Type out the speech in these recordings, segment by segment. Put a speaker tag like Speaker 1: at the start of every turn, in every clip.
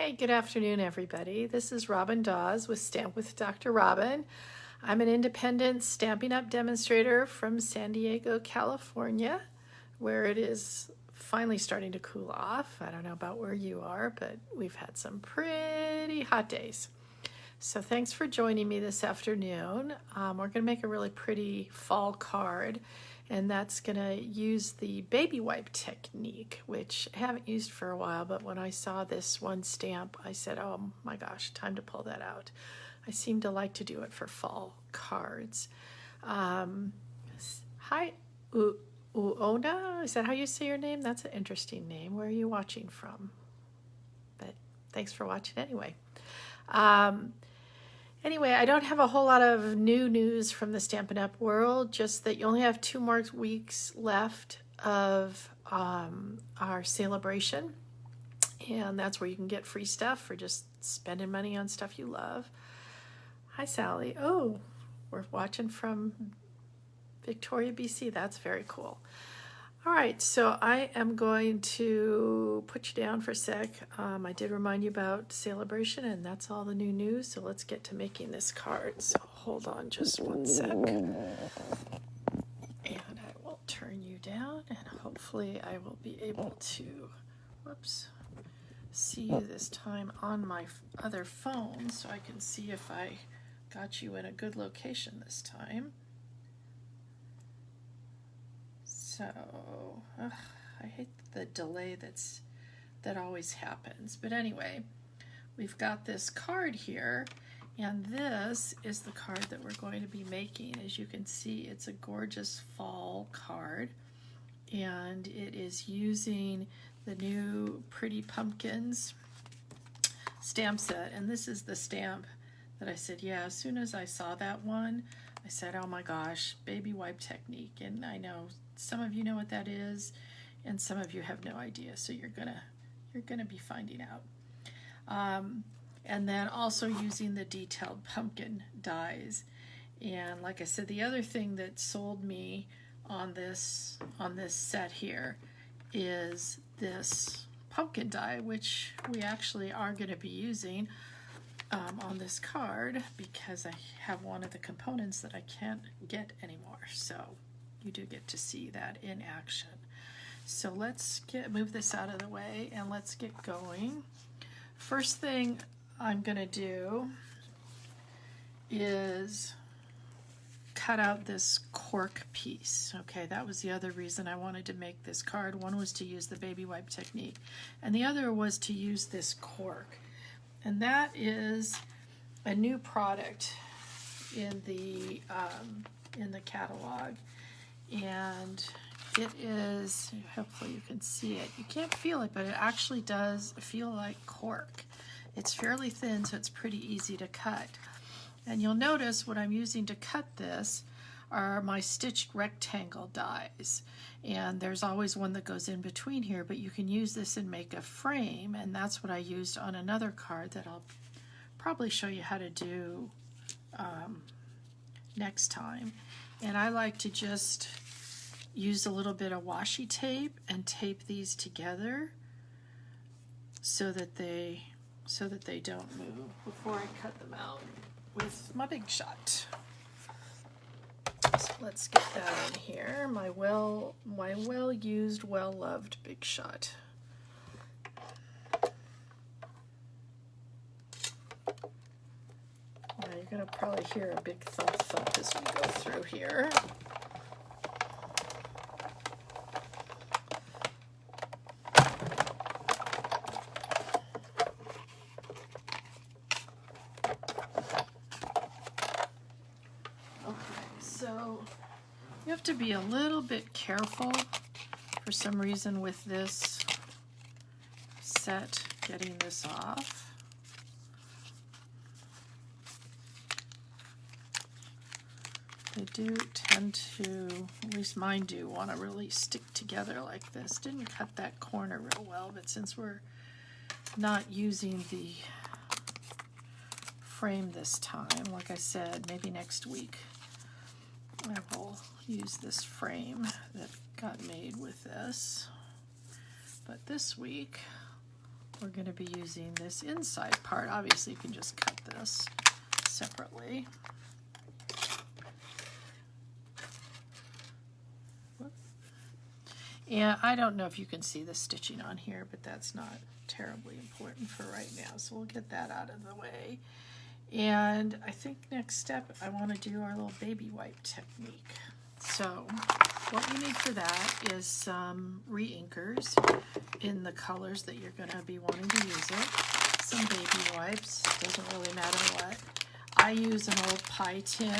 Speaker 1: Hey, good afternoon, everybody. This is Robin Dawes with Stamp with Dr. Robin. I'm an independent Stampin' Up! Demonstrator from San Diego, California, where it is finally starting to cool off. I don't know about where you are, but we've had some pretty hot days. So thanks for joining me this afternoon. We're going to make a really pretty fall card, and that's going to use the baby wipe technique, which I haven't used for a while, but when I saw this one stamp, I said, oh my gosh, time to pull that out. I seem to like to do it for fall cards. Hi, Uona, is that how you say your name? That's an interesting name. Where are you watching from? But thanks for watching anyway. Anyway, I don't have a whole lot of new news from the Stampin' Up! World, just that you only have 2 more weeks left of our celebration, and that's where you can get free stuff for just spending money on stuff you love. Hi, Sally. Oh, we're watching from Victoria, BC. That's very cool. All right, so I am going to put you down for a sec. I did remind you about celebration, and that's all the new news. So let's get to making this card. So hold on just one sec. And I will turn you down, and hopefully I will be able to, see you this time on my other phone so I can see if I got you in a good location this time. So, I hate the delay that always happens. But anyway, we've got this card here, and this is the card that we're going to be making. As you can see, it's a gorgeous fall card, and it is using the new Pretty Pumpkins stamp set. And this is the stamp that I said, yeah, as soon as I saw that one, I said, oh my gosh, baby wipe technique. And I know some of you know what that is, and some of you have no idea. So you're gonna be finding out. And then also using the detailed pumpkin dies. And like I said, the other thing that sold me on this set here is this pumpkin die, which we actually are going to be using on this card because I have one of the components that I can't get anymore. So you do get to see that in action. So let's move this out of the way and let's get going. First thing I'm going to do is cut out this cork piece. Okay, that was the other reason I wanted to make this card. One was to use the baby wipe technique, and the other was to use this cork. And that is a new product in the catalog, and it is, hopefully you can see it. You can't feel it, but it actually does feel like cork. It's fairly thin, so it's pretty easy to cut. And you'll notice what I'm using to cut this are my stitched rectangle dies. And there's always one that goes in between here, but you can use this and make a frame, and that's what I used on another card that I'll probably show you how to do next time. And I like to just use a little bit of washi tape and tape these together so that they don't move before I cut them out with my Big Shot. So let's get that in here. My well-used, well-loved Big Shot. Now you're going to probably hear a big thump thump as we go through here. So you have to be a little bit careful for some reason with this set, getting this off. They do tend to, at least mine do, want to really stick together like this. Didn't cut that corner real well, but since we're not using the frame this time, like I said, maybe next week I will use this frame that got made with this. But this week, we're going to be using this inside part. Obviously, you can just cut this separately. And I don't know if you can see the stitching on here, but that's not terribly important for right now. So we'll get that out of the way. And I think next step, I want to do our little baby wipe technique. So what we need for that is some re-inkers in the colors that you're going to be wanting to use it. Some baby wipes, doesn't really matter what. I use an old pie tin.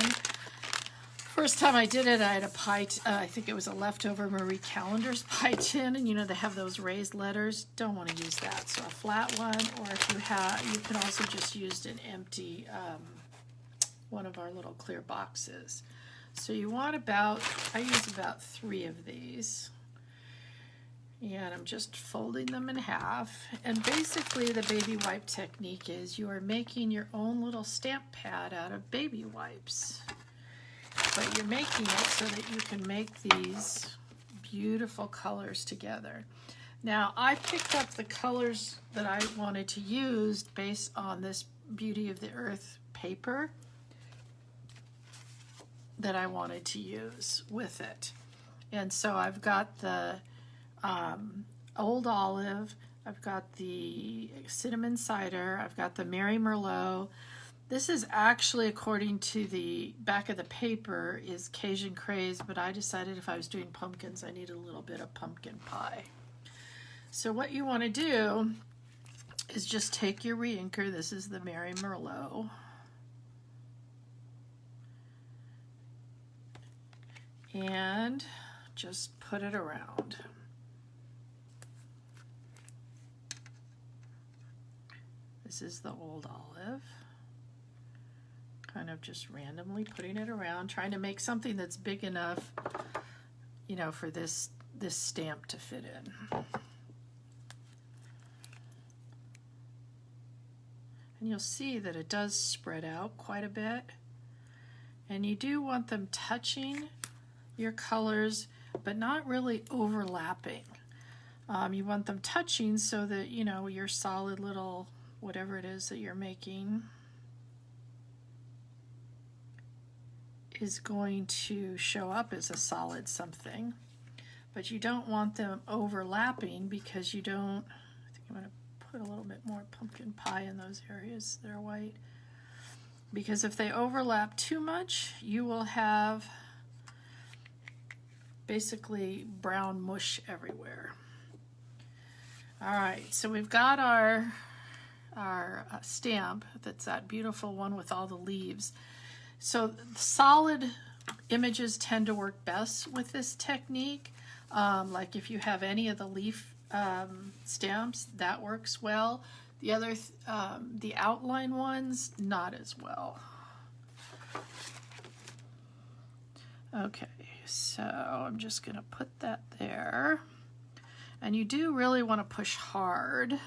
Speaker 1: First time I did it, I had a pie, I think it was a leftover Marie Callender's pie tin, and you know they have those raised letters. Don't want to use that, so a flat one, or if you have, you can also just use an empty, one of our little clear boxes. So you want about, I use about 3 of these, and I'm just folding them in half. And basically the baby wipe technique is you are making your own little stamp pad out of baby wipes. But you're making it so that you can make these beautiful colors together. Now, I picked up the colors that I wanted to use based on this Beauty of the Earth paper that I wanted to use with it. And so I've got the Old Olive, I've got the Cinnamon Cider, I've got the Mary Merlot. This is actually, according to the back of the paper, is Cajun Craze, but I decided if I was doing pumpkins, I needed a little bit of pumpkin pie. So what you want to do is just take your re-inker. This is the Mary Merlot. And just put it around. This is the Old Olive. Kind of just randomly putting it around, trying to make something that's big enough, you know, for this stamp to fit in. And you'll see that it does spread out quite a bit. And you do want them touching your colors, but not really overlapping. You want them touching so that, you know, your solid little, whatever it is that you're making, is going to show up as a solid something, but you don't want them overlapping because you don't, I think I'm going to put a little bit more pumpkin pie in those areas that are white, because if they overlap too much, you will have basically brown mush everywhere. All right, so we've got our stamp, that's that beautiful one with all the leaves. So solid images tend to work best with this technique. Like if you have any of the leaf stamps, that works well. The other, the outline ones, not as well. Okay, so I'm just gonna put that there. And you do really want to push hard,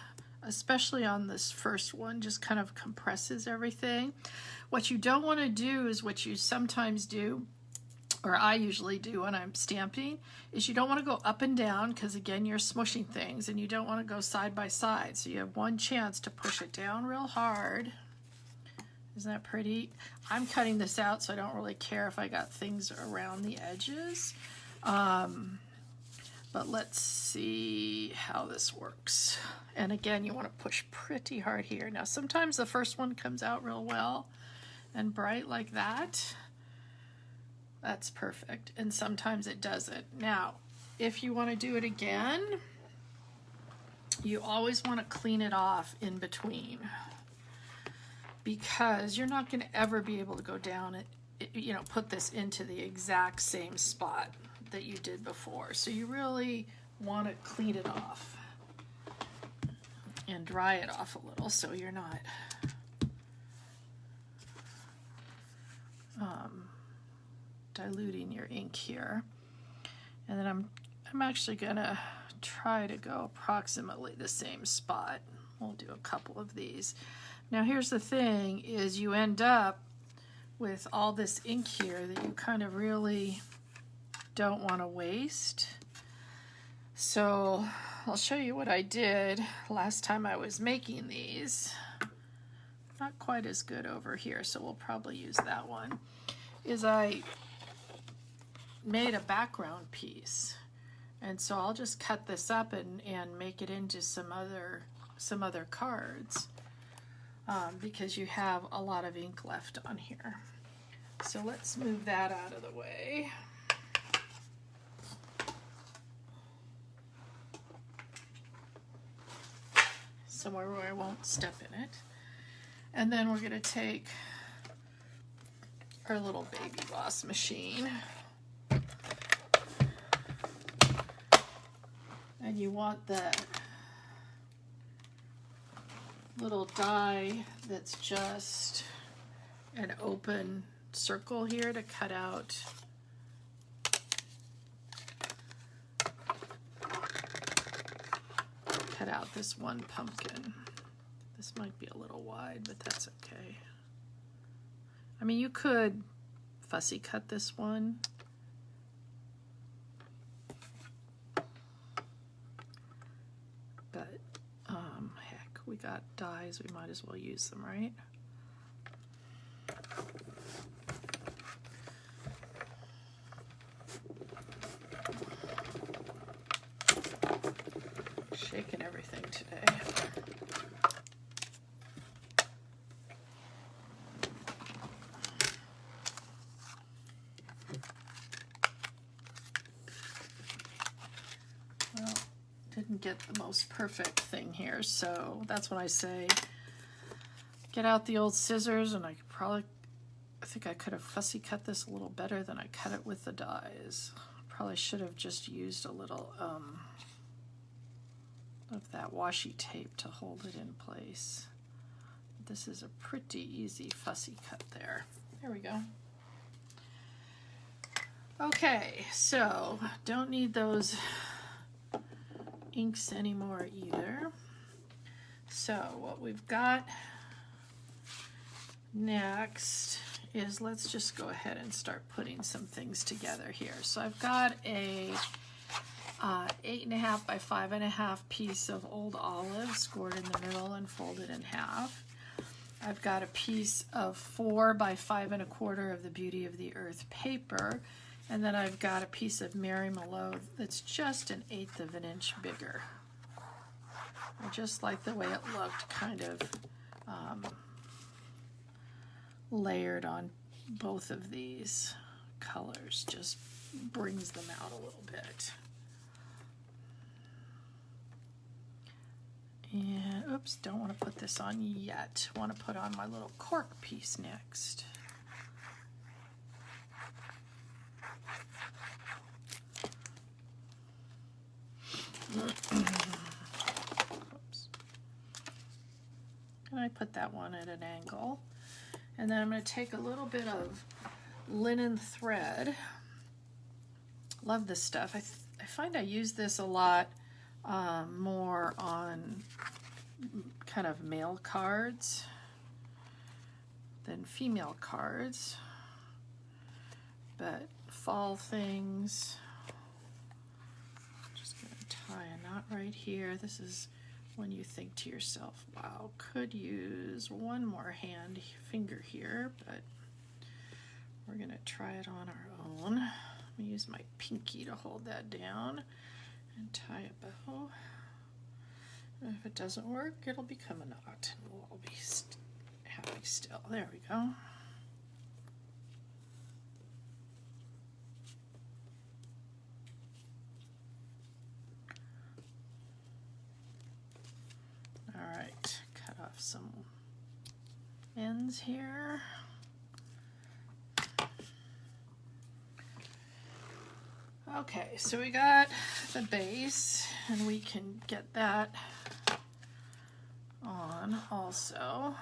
Speaker 1: especially on this first one, just kind of compresses everything. What you don't want to do is what you sometimes do, or I usually do when I'm stamping, is you don't want to go up and down because again you're smushing things, and you don't want to go side by side. So you have one chance to push it down real hard. Isn't that pretty? I'm cutting this out so I don't really care if I got things around the edges. But let's see how this works. And again, you want to push pretty hard here. Now sometimes the first one comes out real well and bright like that. That's perfect. And sometimes it doesn't. Now, if you want to do it again, you always want to clean it off in between, because you're not going to ever be able to go down it, you know, put this into the exact same spot that you did before. So you really want to clean it off and dry it off a little so you're not diluting your ink here. And then I'm actually gonna try to go approximately the same spot. We'll do a couple of these. Now here's the thing, is you end up with all this ink here that you kind of really don't want to waste. So I'll show you what I did last time I was making these. Not quite as good over here, so we'll probably use that one. Is I made a background piece, and so I'll just cut this up and make it into some other cards, because you have a lot of ink left on here. So let's move that out of the way. Somewhere where I won't step in it. And then we're going to take our little baby gloss machine. And you want that little die that's just an open circle here to cut out this one pumpkin. This might be a little wide, but that's okay. I mean, you could fussy cut this one. But, heck, we got dies, we might as well use them, right? Shaking everything today. Well, didn't get the most perfect thing here, so that's when I say get out the old scissors, and I think I could have fussy cut this a little better than I cut it with the dies. Probably should have just used a little of that washi tape to hold it in place. This is a pretty easy fussy cut there. There we go. Okay, so don't need those inks anymore either. So what we've got next is, let's just go ahead and start putting some things together here. So I've got a 8.5 by 5.5 piece of old olive scored in the middle and folded in half. I've got a piece of 4 by 5 1/4 of the Beauty of the Earth paper, and then I've got a piece of Mary Malone that's just 1/8 of an inch bigger. I just like the way it looked, kind of layered on both of these colors. Just brings them out a little bit. And oops, don't want to put this on yet. Want to put on my little cork piece next. Oops. And I put that one at an angle. And then I'm going to take a little bit of linen thread. Love this stuff. I find I use this a lot more on kind of male cards than female cards, but fall things. I'm just going to tie a knot right here. This is when you think to yourself, wow, could use one more finger here, but we're going to try it on our own. Let me use my pinky to hold that down and tie a bow. And if it doesn't work, it'll become a knot, and we'll all be happy still. There we go. All right, cut off some ends here. Okay, so we got the base, and we can get that on also.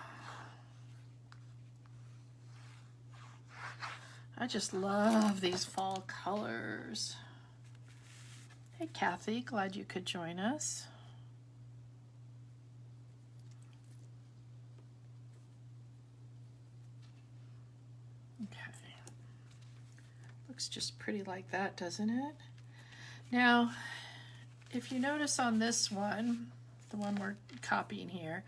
Speaker 1: I just love these fall colors. Hey Kathy, glad you could join us. Okay. Looks just pretty like that, doesn't it? Now, if you notice on this one, the one we're copying here,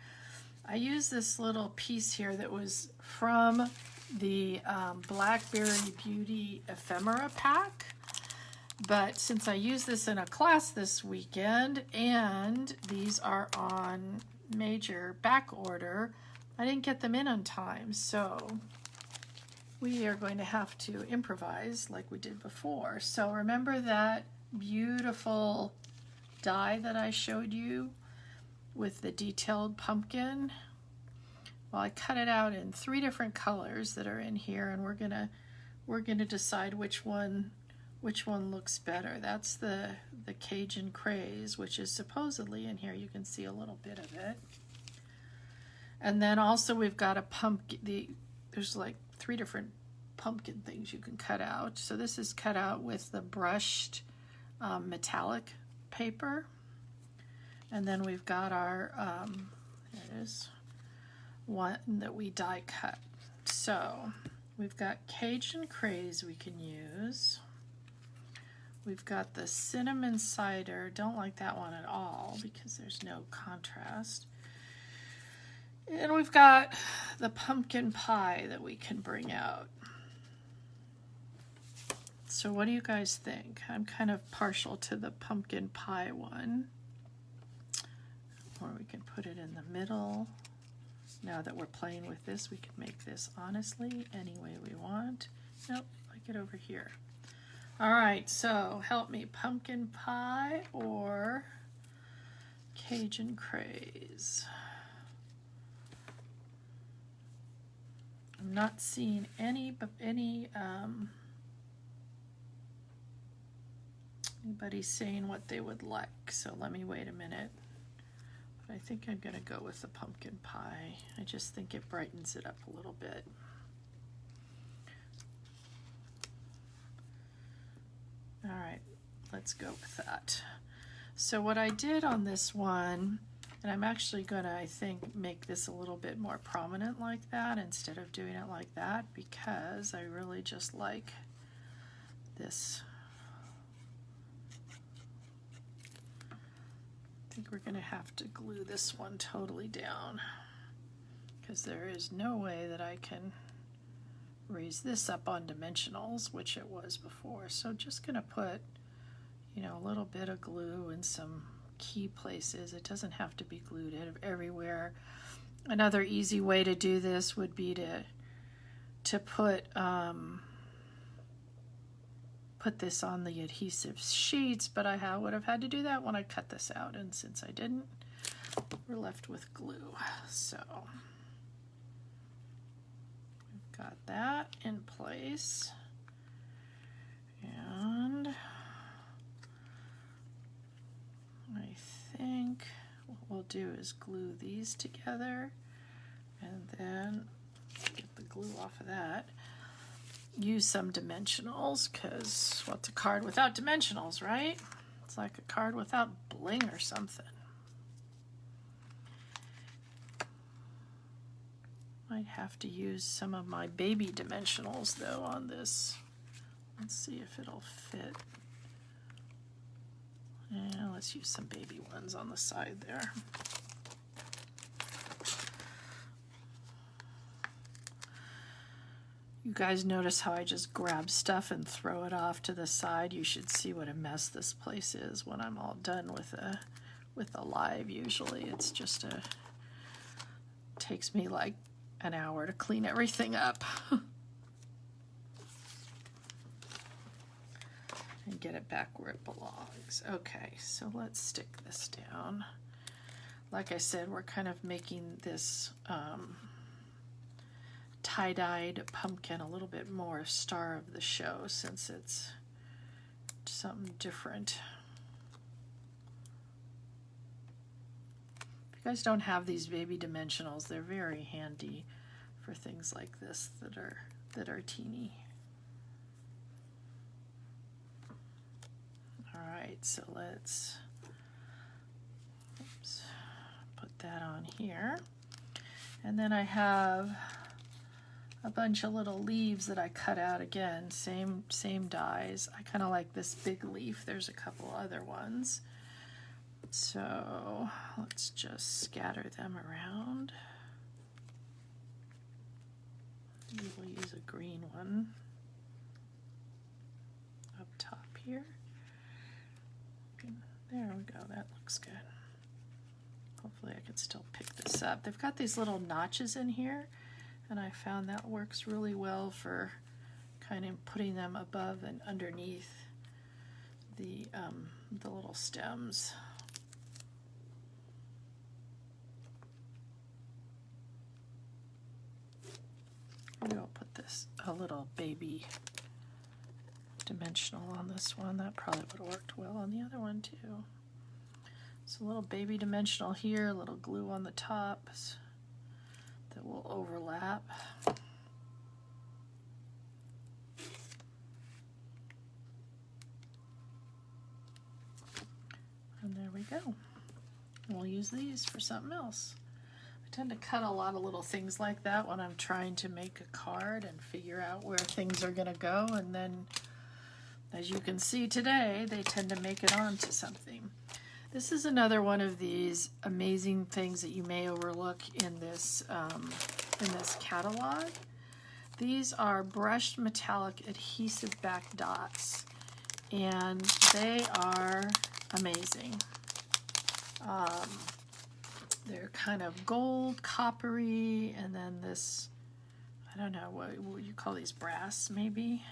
Speaker 1: I used this little piece here that was from the Blackberry Beauty ephemera pack. But since I used this in a class this weekend and these are on major back order, I didn't get them in on time. So we are going to have to improvise like we did before. So remember that beautiful die that I showed you with the detailed pumpkin? Well, I cut it out in 3 different colors that are in here, and we're gonna decide which one looks better. That's the Cajun Craze, which is supposedly in here. You can see a little bit of it. And then also we've got a pumpkin. There's like 3 different pumpkin things you can cut out. So this is cut out with the brushed metallic paper. And then we've got our, there it is, one that we die cut. So we've got Cajun Craze we can use. We've got the cinnamon cider. Don't like that one at all because there's no contrast. And we've got the pumpkin pie that we can bring out. So what do you guys think? I'm kind of partial to the pumpkin pie one. Or we can put it in the middle. Now that we're playing with this, we can make this honestly any way we want. Nope, like it over here. All right, so help me, pumpkin pie or Cajun Craze? I'm not seeing anybody saying what they would like, so let me wait a minute. But I think I'm gonna go with the pumpkin pie. I just think it brightens it up a little bit. All right, let's go with that. So what I did on this one, and I'm actually gonna, I think, make this a little bit more prominent like that instead of doing it like that, because I really just like this. I think we're gonna have to glue this one totally down because there is no way that I can raise this up on dimensionals, which it was before. So just gonna put, you know, a little bit of glue in some key places. It doesn't have to be glued everywhere. Another easy way to do this would be to put this on the adhesive sheets, but I would have had to do that when I cut this out, and since I didn't, we're left with glue. So we've got that in place, and I think what we'll do is glue these together and then get the glue off of that. Use some dimensionals, because what's a card without dimensionals, right? It's like a card without bling or something. Might have to use some of my baby dimensionals though on this. Let's see if it'll fit. Yeah, let's use some baby ones on the side there. You guys notice how I just grab stuff and throw it off to the side? You should see what a mess this place is when I'm all done with a live. Usually it's just takes me like an hour to clean everything up and get it back where it belongs. Okay, so let's stick this down. Like I said, we're kind of making this tie-dyed pumpkin a little bit more star of the show since it's something different. If you guys don't have these baby dimensionals, they're very handy for things like this that are teeny. All right, so let's put that on here, and then I have a bunch of little leaves that I cut out again, same dies. I kind of like this big leaf. There's a couple other ones. So let's just scatter them around. Maybe we'll use a green one up top here. There we go, that looks good. Hopefully I can still pick this up. They've got these little notches in here, and I found that works really well for kind of putting them above and underneath the little stems. Maybe I'll put this, a little baby dimensional on this one. That probably would have worked well on the other one too. So a little baby dimensional here, a little glue on the tops that will overlap. And there we go. We'll use these for something else. I tend to cut a lot of little things like that when I'm trying to make a card and figure out where things are going to go, and then as you can see today, they tend to make it onto something. This is another one of these amazing things that you may overlook in this catalog. These are brushed metallic adhesive back dots, and they are amazing. They're kind of gold, coppery, and then this, I don't know, what you call these, brass maybe?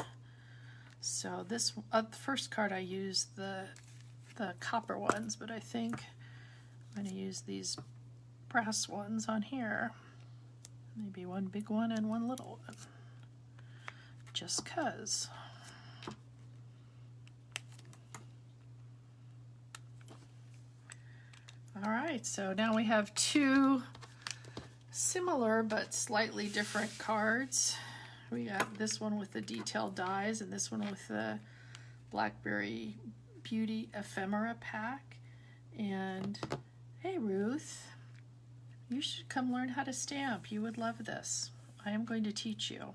Speaker 1: So this, the first card I used the copper ones, but I think I'm going to use these brass ones on here. Maybe one big one and one little one, just 'cause. All right, so now we have two similar but slightly different cards. We got this one with the detailed dies and this one with the Blackberry Beauty Ephemera pack. And hey Ruth, you should come learn how to stamp. You would love this. I am going to teach you.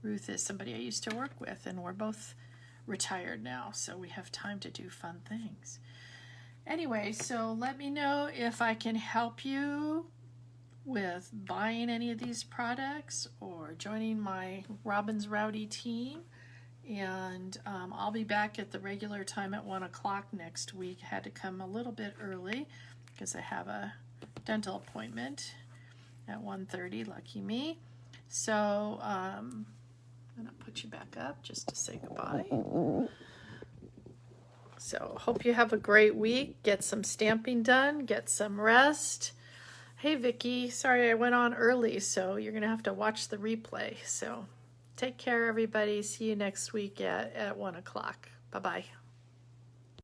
Speaker 1: Ruth is somebody I used to work with, and we're both retired now, so we have time to do fun things. Anyway, so let me know if I can help you with buying any of these products or joining my Robin's Rowdy team. And I'll be back at the regular time at 1 o'clock next week. I had to come a little bit early because I have a dental appointment at 1:30, lucky me. So I'm gonna put you back up just to say goodbye. So hope you have a great week. Get some stamping done, get some rest. Hey Vicki, sorry I went on early, so you're gonna have to watch the replay. So take care everybody. See you next week at 1 o'clock. Bye-bye.